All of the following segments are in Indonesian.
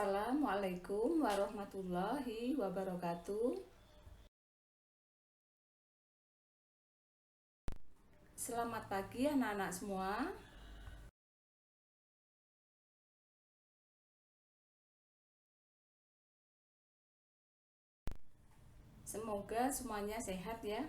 Assalamualaikum warahmatullahi wabarakatuh. Selamat pagi anak-anak semua. Semoga semuanya sehat ya.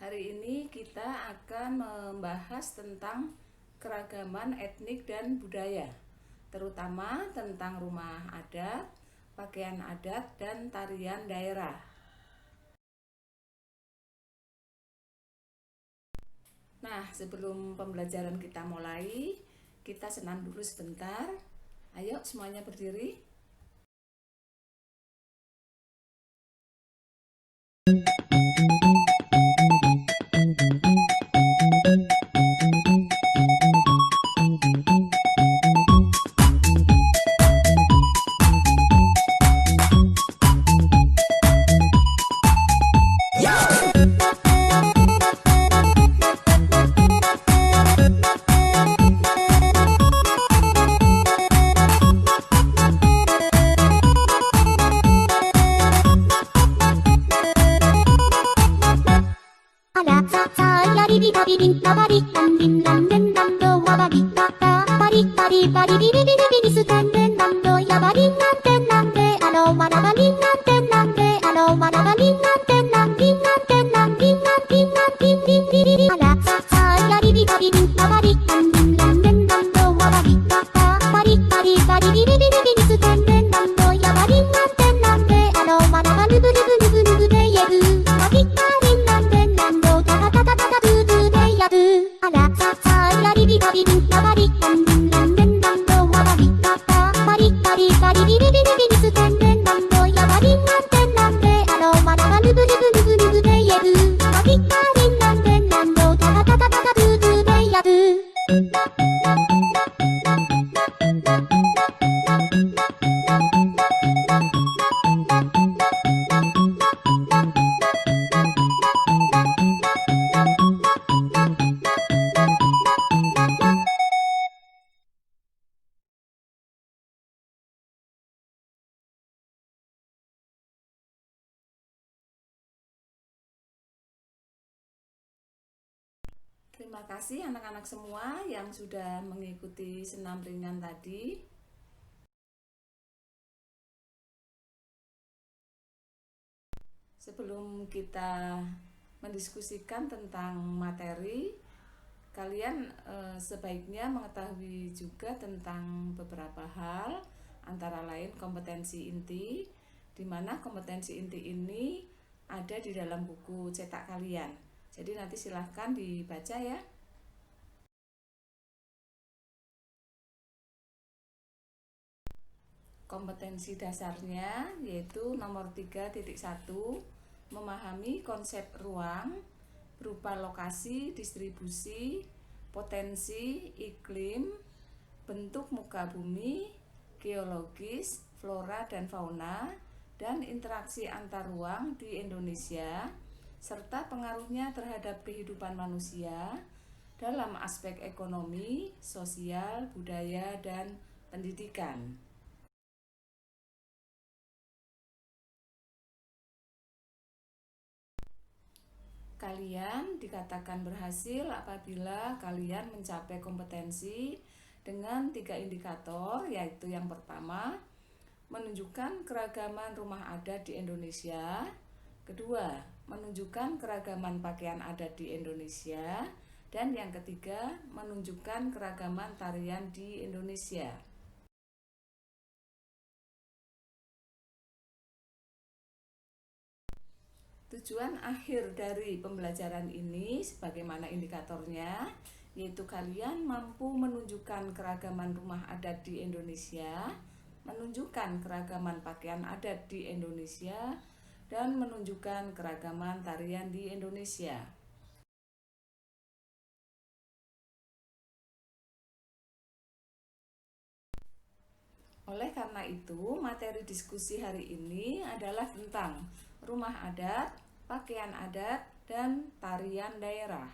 Hari ini kita akan membahas tentang keragaman etnik dan budaya, terutama tentang rumah adat, pakaian adat, dan tarian daerah. Nah, sebelum pembelajaran kita mulai, kita senam dulu sebentar. Ayo semuanya berdiri. Terima kasih anak-anak semua yang sudah mengikuti senam ringan tadi. Sebelum kita mendiskusikan tentang materi, kalian sebaiknya mengetahui juga tentang beberapa hal, antara lain kompetensi inti, di mana kompetensi inti ini ada di dalam buku cetak kalian. Jadi nanti silahkan dibaca ya. Kompetensi dasarnya yaitu nomor 3.1, memahami konsep ruang berupa lokasi, distribusi, potensi, iklim, bentuk muka bumi, geologis, flora dan fauna, dan interaksi antar ruang di Indonesia, serta pengaruhnya terhadap kehidupan manusia dalam aspek ekonomi, sosial, budaya, dan pendidikan. Kalian dikatakan berhasil apabila kalian mencapai kompetensi dengan 3 indikator, yaitu yang pertama, menunjukkan keragaman rumah adat di Indonesia. Kedua, menunjukkan keragaman pakaian adat di Indonesia. Dan yang ketiga, menunjukkan keragaman tarian di Indonesia. Tujuan akhir dari pembelajaran ini sebagaimana indikatornya, yaitu kalian mampu menunjukkan keragaman rumah adat di Indonesia, menunjukkan keragaman pakaian adat di Indonesia, dan menunjukkan keragaman tarian di Indonesia. Oleh karena itu, materi diskusi hari ini adalah tentang rumah adat, pakaian adat, dan tarian daerah.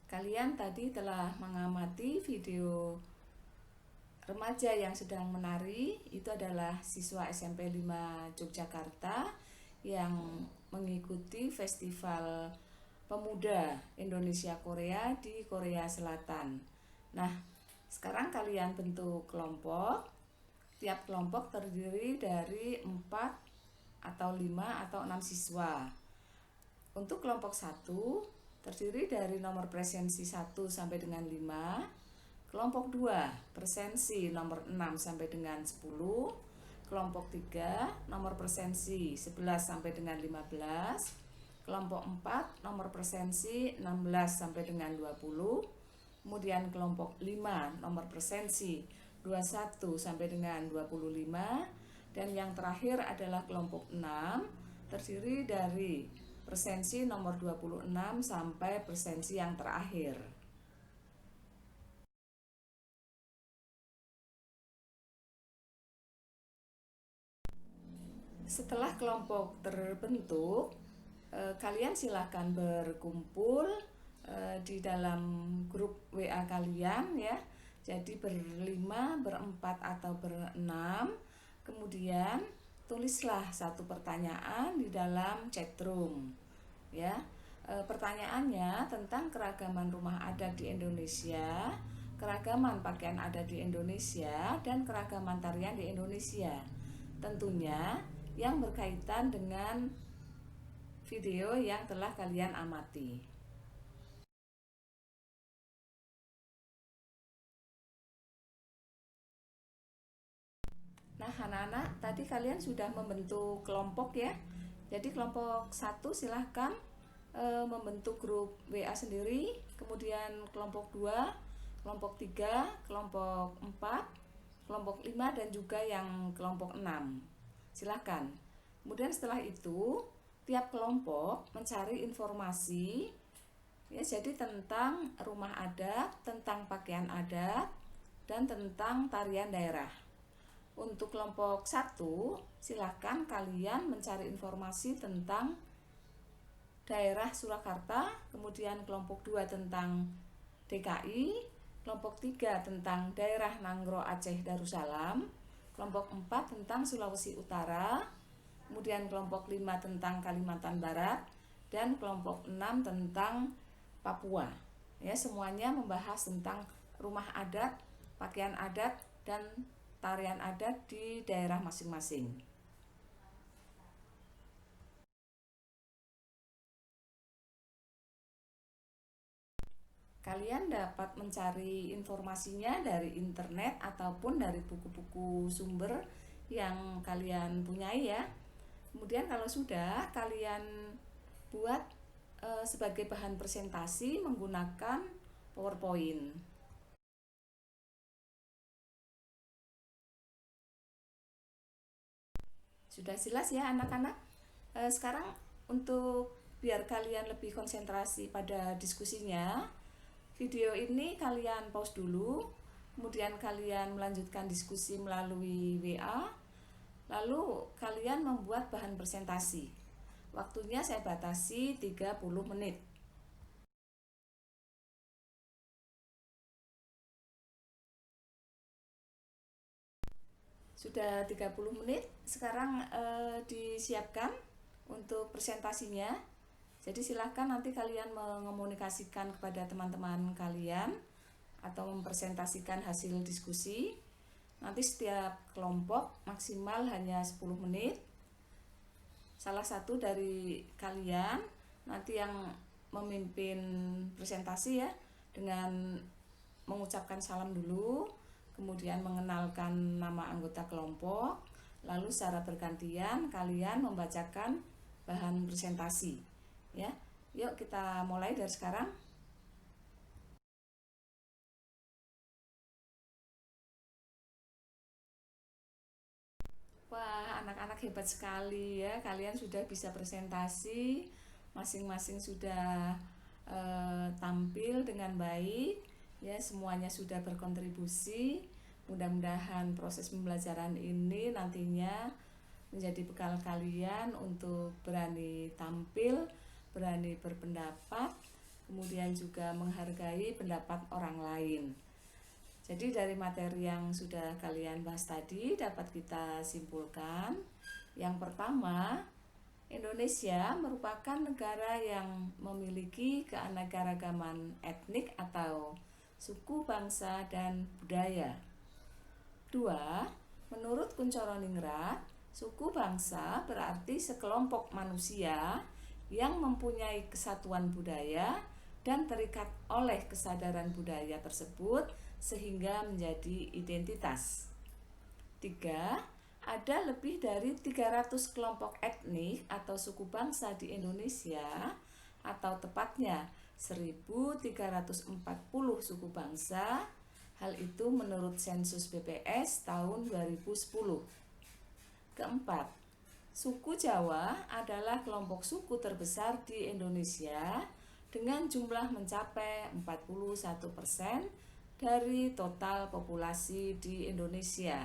Kalian tadi telah mengamati video remaja yang sedang menari. Itu adalah siswa SMP 5 Yogyakarta yang mengikuti Festival Pemuda Indonesia Korea di Korea Selatan. Nah, sekarang kalian bentuk kelompok. Tiap kelompok terdiri dari 4 atau 5 atau 6 siswa. Untuk kelompok 1 terdiri dari nomor presensi 1 sampai dengan 5. Kelompok 2 presensi nomor 6 sampai dengan 10. Kelompok 3 nomor presensi 11 sampai dengan 15. Kelompok 4 nomor presensi 16 sampai dengan 20. Kemudian kelompok 5 nomor presensi 21 sampai dengan 25. Dan yang terakhir adalah kelompok 6 terdiri dari presensi nomor 26 sampai presensi yang terakhir. Setelah kelompok terbentuk, kalian silakan berkumpul di dalam grup WA kalian ya. Jadi berlima, berempat atau berenam. Kemudian tulislah satu pertanyaan di dalam chatroom ya. Pertanyaannya tentang keragaman rumah adat di Indonesia, keragaman pakaian adat di Indonesia, dan keragaman tarian di Indonesia. Tentunya yang berkaitan dengan video yang telah kalian amati. Nah, anak-anak, tadi kalian sudah membentuk kelompok ya. Jadi kelompok 1 silahkan membentuk grup WA sendiri, kemudian kelompok 2, kelompok 3, kelompok 4, kelompok 5, dan juga yang kelompok 6. Silahkan. Kemudian setelah itu tiap kelompok mencari informasi ya, jadi tentang rumah adat, tentang pakaian adat, dan tentang tarian daerah. Untuk kelompok 1, silahkan kalian mencari informasi tentang daerah Surakarta, kemudian kelompok 2 tentang DKI, kelompok 3 tentang daerah Nanggro Aceh Darussalam, kelompok 4 tentang Sulawesi Utara, kemudian kelompok 5 tentang Kalimantan Barat, dan kelompok 6 tentang Papua. Ya, semuanya membahas tentang rumah adat, pakaian adat, dan tarian adat di daerah masing-masing. Kalian dapat mencari informasinya dari internet ataupun dari buku-buku sumber yang kalian punyai ya. Kemudian kalau sudah, kalian buat sebagai bahan presentasi menggunakan PowerPoint. Sudah jelas ya anak-anak? Sekarang untuk biar kalian lebih konsentrasi pada diskusinya, video ini kalian pause dulu, kemudian kalian melanjutkan diskusi melalui WA, lalu kalian membuat bahan presentasi. Waktunya saya batasi 30 menit. Sudah 30 menit, sekarang disiapkan untuk presentasinya. Jadi silahkan nanti kalian mengomunikasikan kepada teman-teman kalian atau mempresentasikan hasil diskusi. Nanti setiap kelompok maksimal hanya 10 menit. Salah satu dari kalian nanti yang memimpin presentasi ya, dengan mengucapkan salam dulu, kemudian mengenalkan nama anggota kelompok, lalu secara bergantian kalian membacakan bahan presentasi. Ya, yuk kita mulai dari sekarang. Wah, anak-anak hebat sekali ya, kalian sudah bisa presentasi, masing-masing sudah tampil dengan baik, ya semuanya sudah berkontribusi. Mudah-mudahan proses pembelajaran ini nantinya menjadi bekal kalian untuk berani tampil, berani berpendapat, kemudian juga menghargai pendapat orang lain. Jadi dari materi yang sudah kalian bahas tadi dapat kita simpulkan, yang pertama, Indonesia merupakan negara yang memiliki keanekaragaman etnik atau suku, bangsa, dan budaya. 2. Menurut Kuncoro Ningrat, suku bangsa berarti sekelompok manusia yang mempunyai kesatuan budaya dan terikat oleh kesadaran budaya tersebut sehingga menjadi identitas. 3. Ada lebih dari 300 kelompok etnik atau suku bangsa di Indonesia, atau tepatnya 1.340 suku bangsa. Hal itu menurut sensus BPS tahun 2010. Keempat, suku Jawa adalah kelompok suku terbesar di Indonesia dengan jumlah mencapai 41% dari total populasi di Indonesia.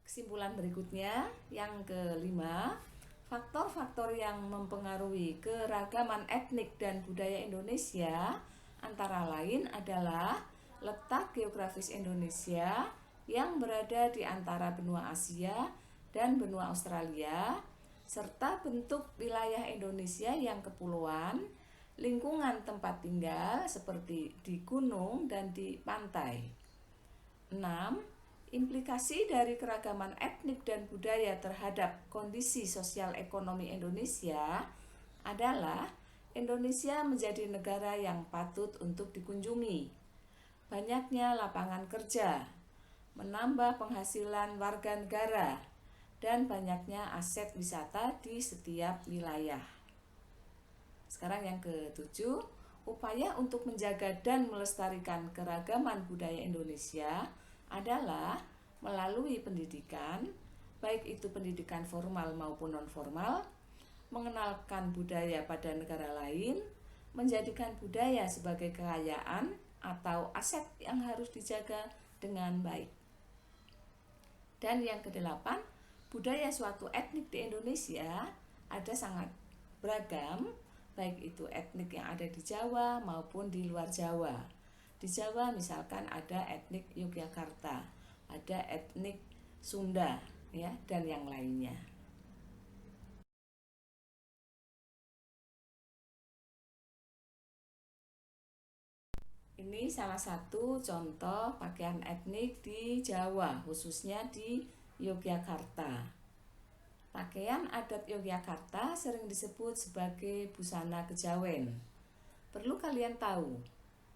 Kesimpulan berikutnya, yang kelima, faktor-faktor yang mempengaruhi keragaman etnik dan budaya Indonesia antara lain adalah letak geografis Indonesia yang berada di antara benua Asia dan benua Australia, serta bentuk wilayah Indonesia yang kepulauan, lingkungan tempat tinggal seperti di gunung dan di pantai. 6. Implikasi dari keragaman etnik dan budaya terhadap kondisi sosial ekonomi Indonesia adalah Indonesia menjadi negara yang patut untuk dikunjungi. Banyaknya lapangan kerja, menambah penghasilan warga negara, dan banyaknya aset wisata di setiap wilayah. Sekarang yang ketujuh, upaya untuk menjaga dan melestarikan keragaman budaya Indonesia adalah melalui pendidikan, baik itu pendidikan formal maupun non-formal, mengenalkan budaya pada negara lain, menjadikan budaya sebagai kekayaan atau aset yang harus dijaga dengan baik. Dan yang kedelapan, budaya suatu etnik di Indonesia ada sangat beragam, baik itu etnik yang ada di Jawa maupun di luar Jawa. Di Jawa misalkan ada etnik Yogyakarta, ada etnik Sunda, ya, dan yang lainnya. Ini salah satu contoh pakaian etnik di Jawa, khususnya di Yogyakarta. Pakaian adat Yogyakarta sering disebut sebagai busana kejawen. Perlu kalian tahu,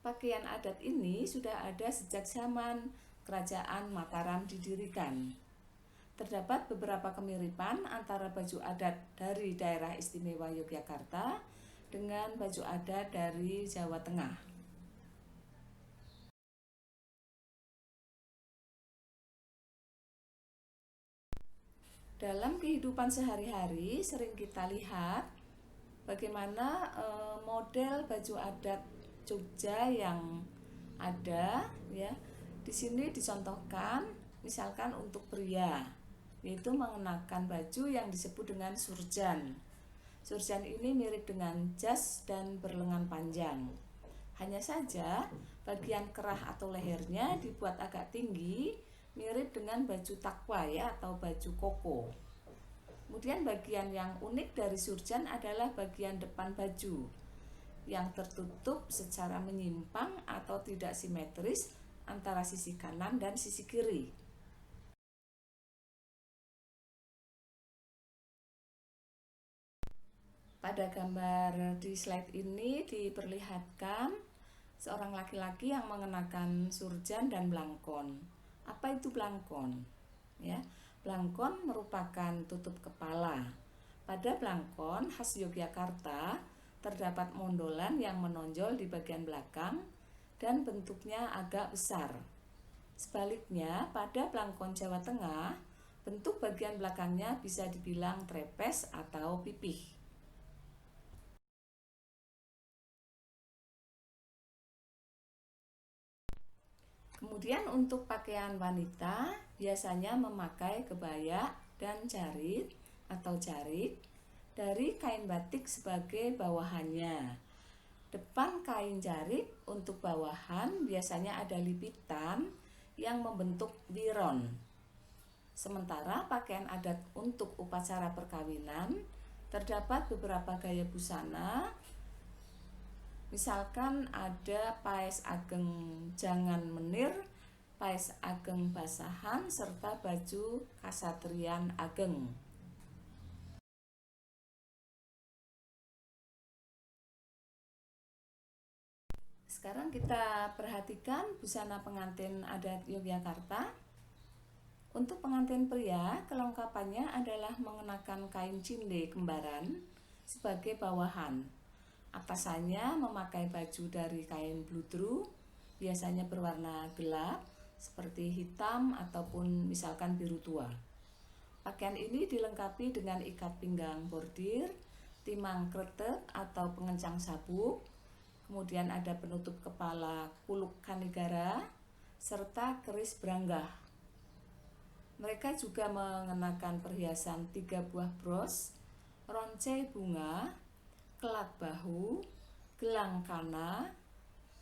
pakaian adat ini sudah ada sejak zaman Kerajaan Mataram didirikan. Terdapat beberapa kemiripan antara baju adat dari daerah istimewa Yogyakarta dengan baju adat dari Jawa Tengah. Dalam kehidupan sehari-hari sering kita lihat bagaimana model baju adat Jogja yang ada, ya. Di sini dicontohkan misalkan untuk pria, yaitu mengenakan baju yang disebut dengan surjan. Surjan ini mirip dengan jas dan berlengan panjang. Hanya saja bagian kerah atau lehernya dibuat agak tinggi, mirip dengan baju takwa, ya, atau baju koko. Kemudian bagian yang unik dari surjan adalah bagian depan baju yang tertutup secara menyimpang atau tidak simetris antara sisi kanan dan sisi kiri. Pada gambar di slide ini diperlihatkan seorang laki-laki yang mengenakan surjan dan blangkon. Apa itu blangkon? Ya, blangkon merupakan tutup kepala. Pada blangkon khas Yogyakarta terdapat mondolan yang menonjol di bagian belakang dan bentuknya agak besar. Sebaliknya, pada blangkon Jawa Tengah, bentuk bagian belakangnya bisa dibilang trepes atau pipih. Kemudian untuk pakaian wanita biasanya memakai kebaya dan jarit atau jarik dari kain batik sebagai bawahannya. Depan kain jarik untuk bawahan biasanya ada lipitan yang membentuk wiron. Sementara pakaian adat untuk upacara perkawinan terdapat beberapa gaya busana. Misalkan ada paes ageng jangan menir, paes ageng basahan, serta baju kasatriyan ageng. Sekarang kita perhatikan busana pengantin adat Yogyakarta. Untuk pengantin pria, kelengkapannya adalah mengenakan kain cinde kembaran sebagai bawahan. Atasannya memakai baju dari kain bludru, biasanya berwarna gelap seperti hitam ataupun misalkan biru tua. Pakaian ini dilengkapi dengan ikat pinggang bordir, timang kretek atau pengencang sabuk, kemudian ada penutup kepala kuluk kanigara, serta keris branggah. Mereka juga mengenakan perhiasan 3 buah bros, roncai bunga, kelat bahu, gelang kana,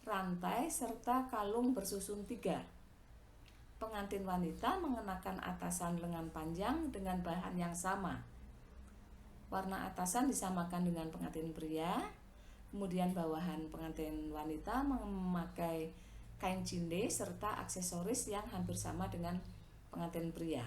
rantai, serta kalung bersusun 3. Pengantin wanita mengenakan atasan lengan panjang dengan bahan yang sama. Warna atasan disamakan dengan pengantin pria. Kemudian bawahan pengantin wanita memakai kain cinde serta aksesoris yang hampir sama dengan pengantin pria.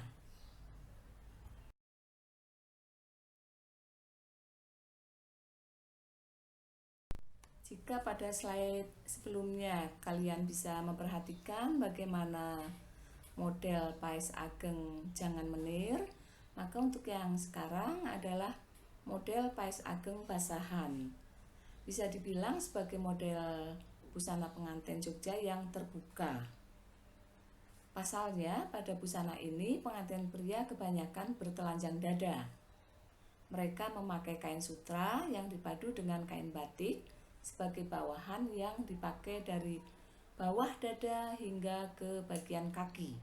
Jika pada slide sebelumnya kalian bisa memperhatikan bagaimana model Pais Ageng Jangan Menir, maka untuk yang sekarang adalah model Pais Ageng Basahan. Bisa dibilang sebagai model busana pengantin Jogja yang terbuka. Pasalnya, pada busana ini pengantin pria kebanyakan bertelanjang dada. Mereka memakai kain sutra yang dipadu dengan kain batik sebagai bawahan yang dipakai dari bawah dada hingga ke bagian kaki.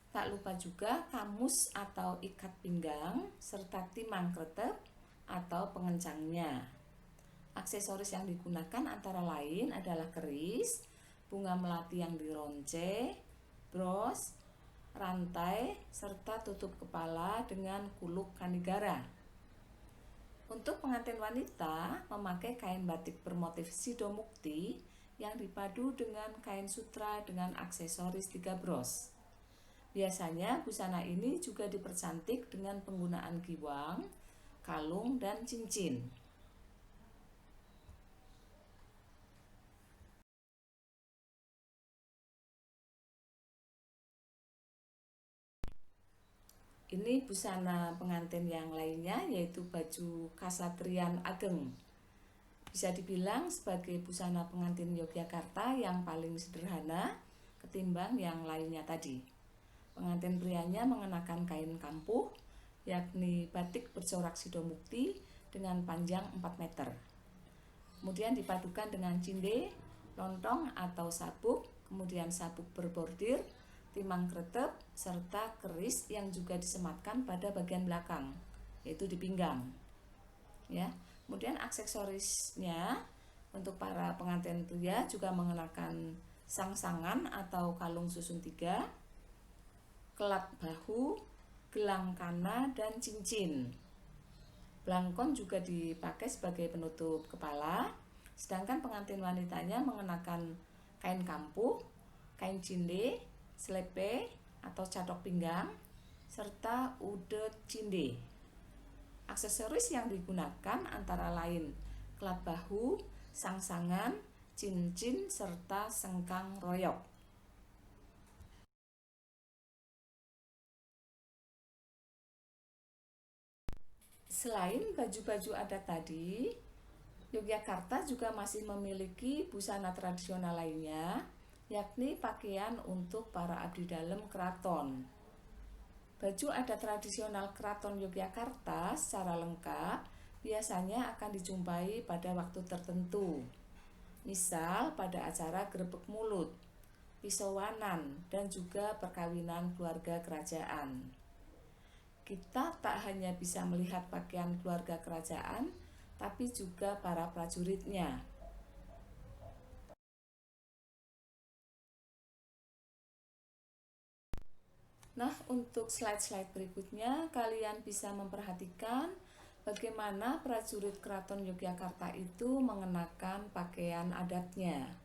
Tak lupa juga kamus atau ikat pinggang serta timang kretep atau pengencangnya. Aksesoris yang digunakan antara lain adalah keris, bunga melati yang dironce, bros, rantai, serta tutup kepala dengan kuluk kanigara. Untuk pengantin wanita memakai kain batik bermotif sidomukti yang dipadu dengan kain sutra dengan aksesoris 3 bros. Biasanya busana ini juga dipercantik dengan penggunaan giwang, kalung, dan cincin. Ini busana pengantin yang lainnya, yaitu baju Kasatriyan Ageng. Bisa dibilang sebagai busana pengantin Yogyakarta yang paling sederhana ketimbang yang lainnya tadi. Pengantin prianya mengenakan kain kampuh, yakni batik bercorak sidomukti dengan panjang 4 meter. Kemudian dipadukan dengan cinde, lontong atau sabuk, kemudian sabuk berbordir, timang kretep, serta keris yang juga disematkan pada bagian belakang, yaitu di pinggang. Ya, kemudian aksesorisnya untuk para pengantin pria juga mengenakan sangsangan atau kalung susun 3, kelat bahu, gelang kana, dan cincin. Blangkon juga dipakai sebagai penutup kepala, sedangkan pengantin wanitanya mengenakan kain kampuh, kain cinde, slepe atau cadok pinggang, serta udet cinde. Aksesoris yang digunakan antara lain kelat bahu, sangsangan, cincin, serta sengkang royok. Selain baju-baju adat tadi, Yogyakarta juga masih memiliki busana tradisional lainnya, yakni pakaian untuk para abdi dalam keraton. Baju adat tradisional keraton Yogyakarta secara lengkap biasanya akan dijumpai pada waktu tertentu. Misal pada acara grebek mulut, pisowanan, dan juga perkawinan keluarga kerajaan. Kita tak hanya bisa melihat pakaian keluarga kerajaan, tapi juga para prajuritnya. Nah, untuk slide-slide berikutnya, kalian bisa memperhatikan bagaimana prajurit Keraton Yogyakarta itu mengenakan pakaian adatnya.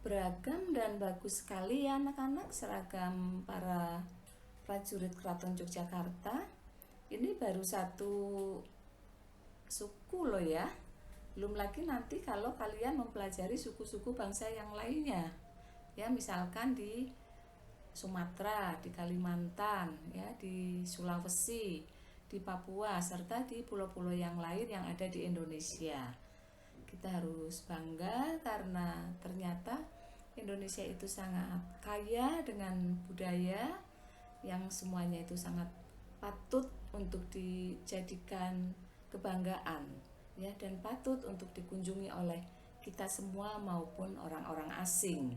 Beragam dan bagus sekali ya anak-anak seragam para prajurit Keraton Yogyakarta. Ini baru satu suku loh ya. Belum lagi nanti kalau kalian mempelajari suku-suku bangsa yang lainnya. Ya, misalkan di Sumatera, di Kalimantan, ya, di Sulawesi, di Papua, serta di pulau-pulau yang lain yang ada di Indonesia. Kita harus bangga karena ternyata Indonesia itu sangat kaya dengan budaya yang semuanya itu sangat patut untuk dijadikan kebanggaan, ya, dan patut untuk dikunjungi oleh kita semua maupun orang-orang asing.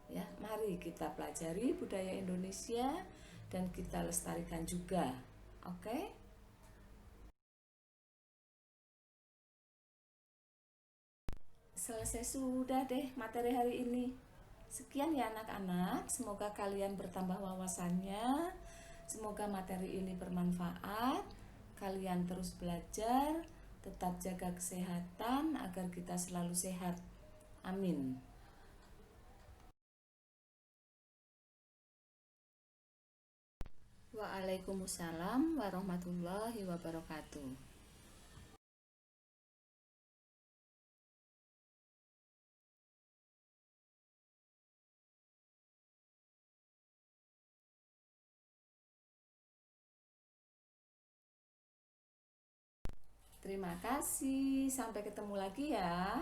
Ya, mari kita pelajari budaya Indonesia dan kita lestarikan juga. Oke? Selesai sudah deh materi hari ini. Sekian ya anak-anak, semoga kalian bertambah wawasannya. Semoga materi ini bermanfaat. Kalian terus belajar, tetap jaga kesehatan agar kita selalu sehat. Amin. Waalaikumsalam warahmatullahi wabarakatuh. Terima kasih, sampai ketemu lagi ya.